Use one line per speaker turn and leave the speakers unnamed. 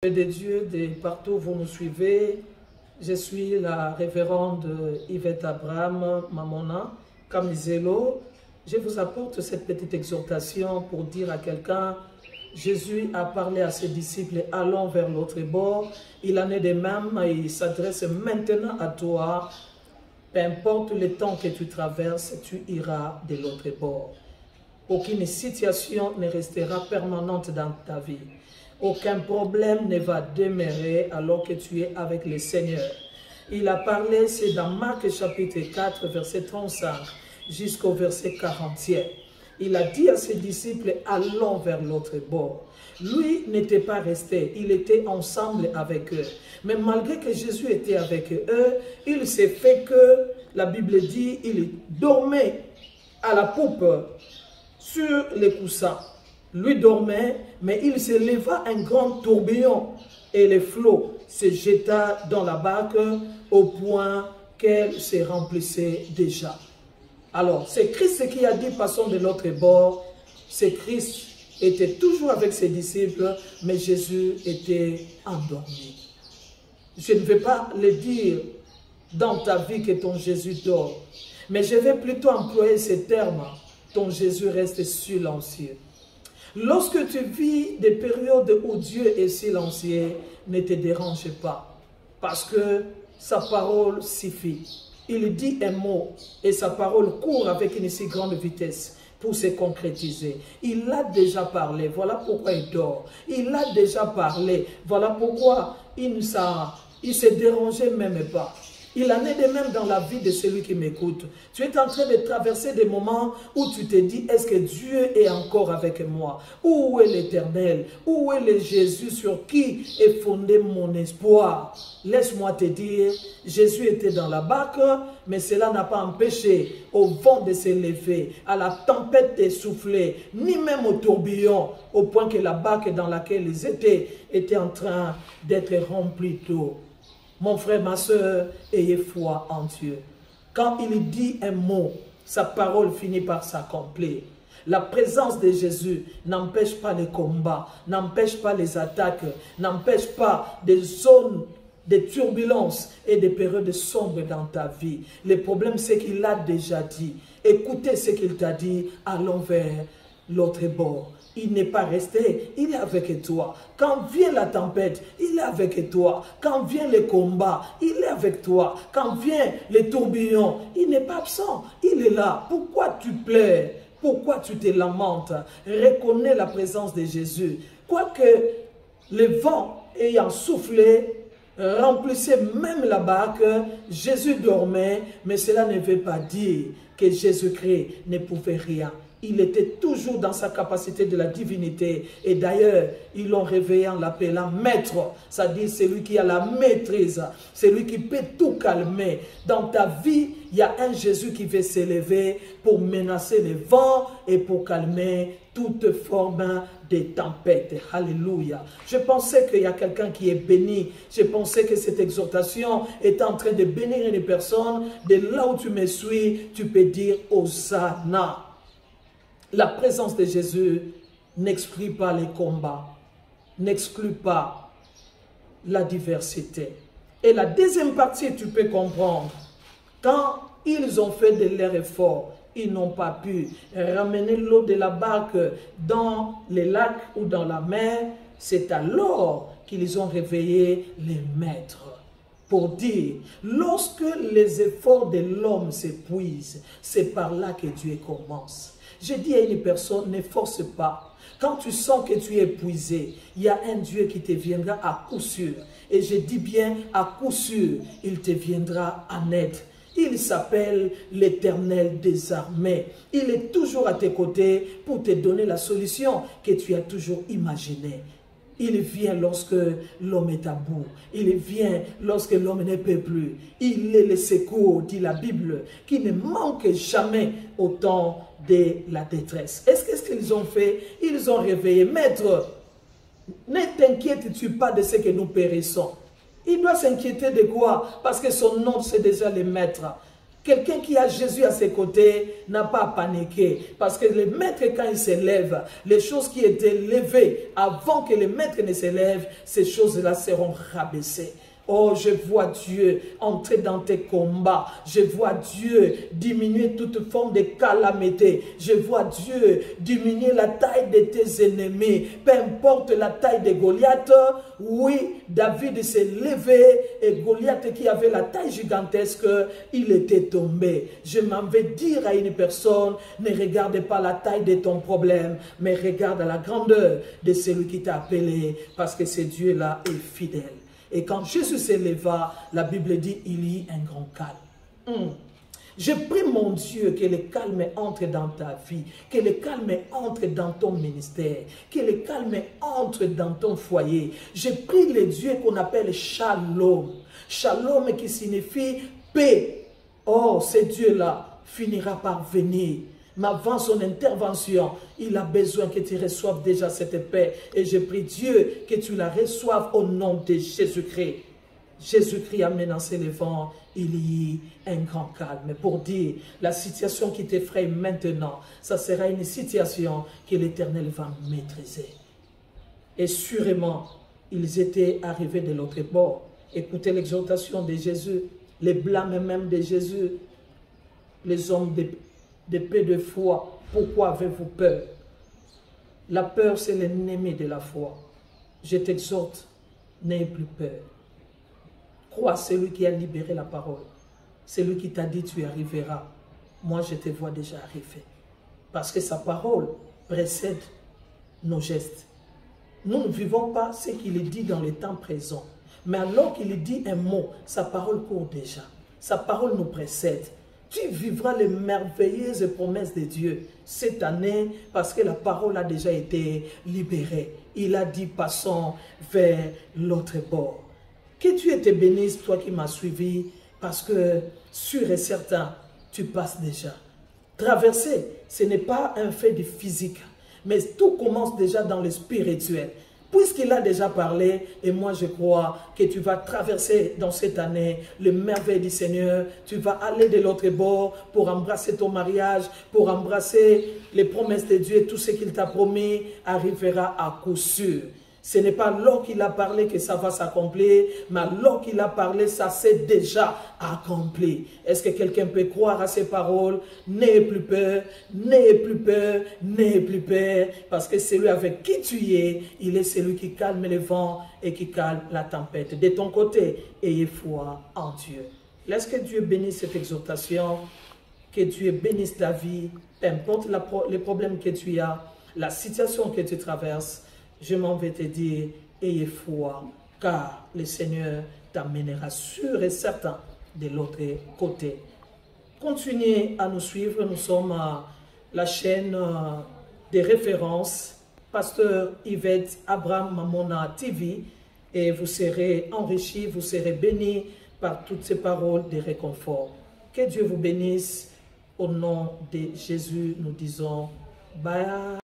De Dieu, de partout où vous nous suivez, je suis la révérende Yvette Abraham Mamona Kamizelo. Je vous apporte cette petite exhortation pour dire à quelqu'un: Jésus a parlé à ses disciples, allons vers l'autre bord. Il en est de même, il s'adresse maintenant à toi. Peu importe le temps que tu traverses, tu iras de l'autre bord. Aucune situation ne restera permanente dans ta vie. Aucun problème ne va demeurer alors que tu es avec le Seigneur. Il a parlé, c'est dans Marc chapitre 4, verset 35 jusqu'au verset 40. Il a dit à ses disciples, allons vers l'autre bord. Lui n'était pas resté, il était ensemble avec eux. Mais malgré que Jésus était avec eux, il s'est fait que, la Bible dit, il dormait à la poupe sur les coussins. Lui dormait, mais il se leva un grand tourbillon et le flot se jeta dans la barque au point qu'elle se remplissait déjà. Alors, c'est Christ qui a dit passons de l'autre bord. C'est Christ était toujours avec ses disciples, mais Jésus était endormi. Je ne vais pas le dire dans ta vie que ton Jésus dort, mais je vais plutôt employer ce terme: ton Jésus reste silencieux. Lorsque tu vis des périodes où Dieu est silencieux, ne te dérange pas, parce que sa parole suffit. Il dit un mot et sa parole court avec une si grande vitesse pour se concrétiser. Il a déjà parlé, voilà pourquoi il dort. Il a déjà parlé, voilà pourquoi il ne se dérangeait même pas. Il en est de même dans la vie de celui qui m'écoute. Tu es en train de traverser des moments où tu te dis, est-ce que Dieu est encore avec moi? Où est l'Éternel? Où est le Jésus sur qui est fondé mon espoir? Laisse-moi te dire, Jésus était dans la barque, mais cela n'a pas empêché au vent de se lever, à la tempête de souffler, ni même au tourbillon, au point que la barque dans laquelle ils étaient était en train d'être remplie d'eau. Mon frère, ma soeur, ayez foi en Dieu. Quand il dit un mot, sa parole finit par s'accomplir. La présence de Jésus n'empêche pas les combats, n'empêche pas les attaques, n'empêche pas des zones de turbulences et des périodes sombres dans ta vie. Le problème, c'est qu'il a déjà dit. Écoutez ce qu'il t'a dit, allons vers l'autre bord. Il n'est pas resté, il est avec toi. Quand vient la tempête, il est avec toi. Quand vient le combat, il est avec toi. Quand vient les tourbillons, il n'est pas absent, il est là. Pourquoi tu pleures? Pourquoi tu te lamentes? Reconnais la présence de Jésus. Quoique le vent ayant soufflé, remplissait même la barque, Jésus dormait, mais cela ne veut pas dire que Jésus-Christ ne pouvait rien. Il était toujours dans sa capacité de la divinité. Et d'ailleurs, ils l'ont réveillé en l'appelant maître. C'est-à-dire celui qui a la maîtrise. Celui qui peut tout calmer. Dans ta vie, il y a un Jésus qui veut s'élever pour menacer les vents et pour calmer toute forme de tempête. Alléluia. Je pensais qu'il y a quelqu'un qui est béni. Je pensais que cette exhortation est en train de bénir une personne. De là où tu me suis, tu peux dire Hosanna. La présence de Jésus n'exclut pas les combats, n'exclut pas la diversité. Et la deuxième partie, tu peux comprendre, quand ils ont fait de leur effort, ils n'ont pas pu ramener l'eau de la barque dans les lacs ou dans la mer, c'est alors qu'ils ont réveillé les maîtres. Pour dire, lorsque les efforts de l'homme s'épuisent, c'est par là que Dieu commence. Je dis à une personne, ne force pas. Quand tu sens que tu es épuisé, il y a un Dieu qui te viendra à coup sûr. Et je dis bien à coup sûr, il te viendra en aide. Il s'appelle l'Éternel des armées. Il est toujours à tes côtés pour te donner la solution que tu as toujours imaginée. Il vient lorsque l'homme est à bout. Il vient lorsque l'homme ne peut plus. Il est le secours, dit la Bible, qui ne manque jamais au temps de la détresse. Est-ce qu'ils ont fait? Ils ont réveillé. Maître, ne t'inquiètes-tu pas de ce que nous périssons? Il doit s'inquiéter de quoi? Parce que son nom, c'est déjà le maître. Quelqu'un qui a Jésus à ses côtés n'a pas à paniquer. Parce que le maître, quand il s'élève, les choses qui étaient levées avant que le maître ne s'élève, ces choses-là seront rabaissées. Oh, je vois Dieu entrer dans tes combats. Je vois Dieu diminuer toute forme de calamité. Je vois Dieu diminuer la taille de tes ennemis. Peu importe la taille de Goliath. Oui, David s'est levé et Goliath qui avait la taille gigantesque, il était tombé. Je m'en vais dire à une personne, ne regarde pas la taille de ton problème, mais regarde la grandeur de celui qui t'a appelé, parce que ce Dieu-là est fidèle. Et quand Jésus s'éleva, la Bible dit, il y eut un grand calme. Je prie mon Dieu que le calme entre dans ta vie, que le calme entre dans ton ministère, que le calme entre dans ton foyer. Je prie le Dieu qu'on appelle Shalom. Shalom qui signifie paix. Oh, ce Dieu-là finira par venir. Mais avant son intervention, il a besoin que tu reçoives déjà cette paix. Et je prie Dieu que tu la reçoives au nom de Jésus-Christ. Jésus-Christ a menacé le vent, il y eut un grand calme. Pour dire, la situation qui t'effraie maintenant, ça sera une situation que l'Éternel va maîtriser. Et sûrement, ils étaient arrivés de l'autre bord. Écoutez l'exhortation de Jésus, les blâmes même de Jésus, les hommes de peu de foi, pourquoi avez-vous peur? La peur, c'est l'ennemi de la foi. Je t'exhorte, n'aie plus peur. Crois celui qui a libéré la parole. Celui qui t'a dit tu arriveras. Moi, je te vois déjà arriver. Parce que sa parole précède nos gestes. Nous ne vivons pas ce qu'il dit dans le temps présent. Mais alors qu'il dit un mot, sa parole court déjà. Sa parole nous précède. Tu vivras les merveilleuses promesses de Dieu cette année parce que la parole a déjà été libérée. Il a dit passons vers l'autre bord. Que Dieu te bénisse, toi qui m'as suivi, parce que sûr et certain, tu passes déjà. Traverser, ce n'est pas un fait de physique, mais tout commence déjà dans le spirituel. Puisqu'il a déjà parlé, et moi je crois que tu vas traverser dans cette année le merveille du Seigneur, tu vas aller de l'autre bord pour embrasser ton mariage, pour embrasser les promesses de Dieu, tout ce qu'il t'a promis arrivera à coup sûr. Ce n'est pas lors qu'il a parlé que ça va s'accomplir, mais lors qu'il a parlé, ça s'est déjà accompli. Est-ce que quelqu'un peut croire à ces paroles? N'aie plus peur, n'aie plus peur, n'aie plus peur, parce que celui avec qui tu es, il est celui qui calme les vents et qui calme la tempête. De ton côté, ayez foi en Dieu. Laisse que Dieu bénisse cette exhortation, que Dieu bénisse ta vie, peu importe les problèmes que tu as, la situation que tu traverses. Je m'en vais te dire, ayez foi, car le Seigneur t'amènera sûr et certain de l'autre côté. Continuez à nous suivre, nous sommes à la chaîne de référence, Pasteur Yvette Abraham Mamona TV, et vous serez enrichis, vous serez bénis par toutes ces paroles de réconfort. Que Dieu vous bénisse, au nom de Jésus, nous disons bye.